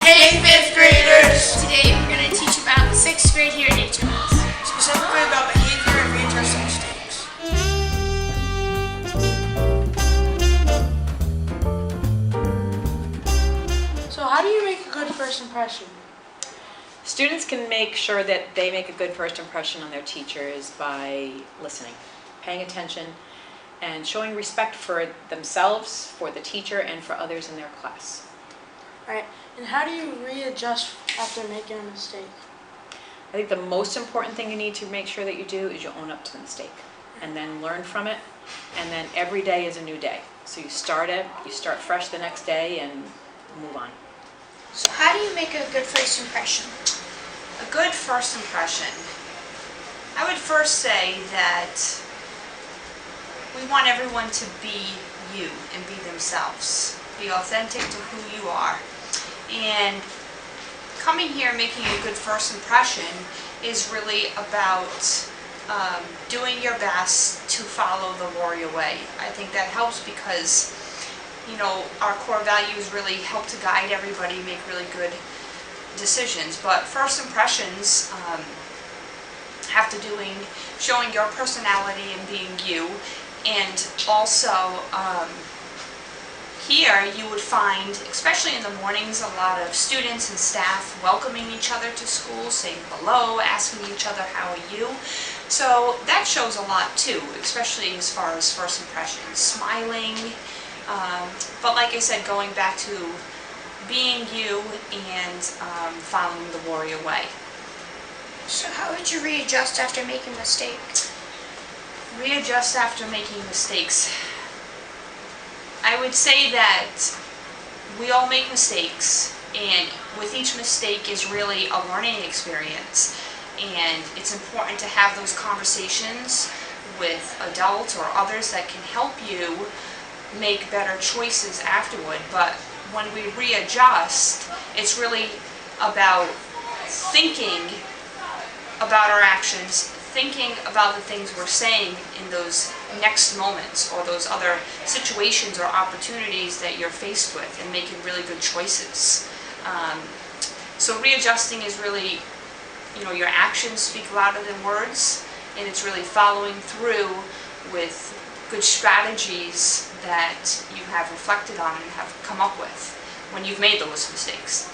Hey, 5th graders! Today we're going to teach about 6th grade here at HMS. Specifically about behavior and readjusting mistakes. So how do you make a good first impression? Students can make sure that they make a good first impression on their teachers by listening, paying attention, and showing respect for themselves, for the teacher, and for others in their class. Alright, and how do you readjust after making a mistake? I think the most important thing you need to make sure that you do is you own up to the mistake and then learn from it, and then every day is a new day. So you start fresh the next day and move on. So how do you make a good first impression? A good first impression. I would first say that we want everyone to be you and be themselves. Be authentic to who you are. And coming here making a good first impression is really about doing your best to follow the Warrior Way. I think that helps because, you know, our core values really help to guide everybody, make really good decisions. But first impressions have to do showing your personality and being you, and also here you would find, especially in the mornings, a lot of students and staff welcoming each other to school, saying hello, asking each other how are you. So that shows a lot too, especially as far as first impressions, smiling, but like I said, going back to being you and following the Warrior Way. So how would you readjust after making a mistake? Readjust after making mistakes. I would say that we all make mistakes, and with each mistake is really a learning experience, and it's important to have those conversations with adults or others that can help you make better choices afterward. But when we readjust, it's really about thinking about our actions, thinking about the things we're saying in those next moments or those other situations or opportunities that you're faced with, and making really good choices. So readjusting is really, you know, your actions speak louder than words, and it's really following through with good strategies that you have reflected on and have come up with when you've made those mistakes.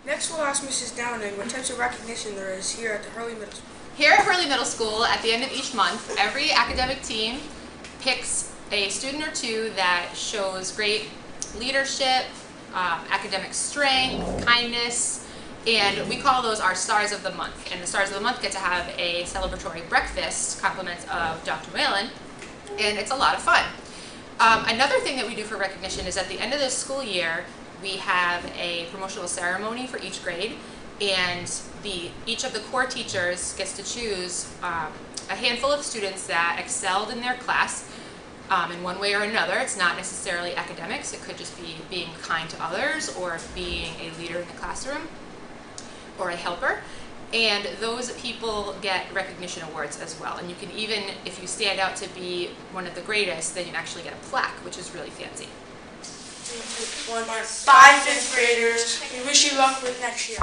Next we'll ask Mrs. Downing what types of recognition there is here at the Hurley Middle School. Here at Hurley Middle School, at the end of each month, every academic team picks a student or two that shows great leadership, academic strength, kindness, and we call those our Stars of the Month. And the Stars of the Month get to have a celebratory breakfast, compliments of Dr. Whalen, and it's a lot of fun. Another thing that we do for recognition is at the end of this school year, we have a promotional ceremony for each grade, and each of the core teachers gets to choose a handful of students that excelled in their class in one way or another. It's not necessarily academics, it could just be being kind to others or being a leader in the classroom or a helper. And those people get recognition awards as well. And you can even, if you stand out to be one of the greatest, then you actually get a plaque, which is really fancy. Bye, 5th graders. We wish you luck with next year.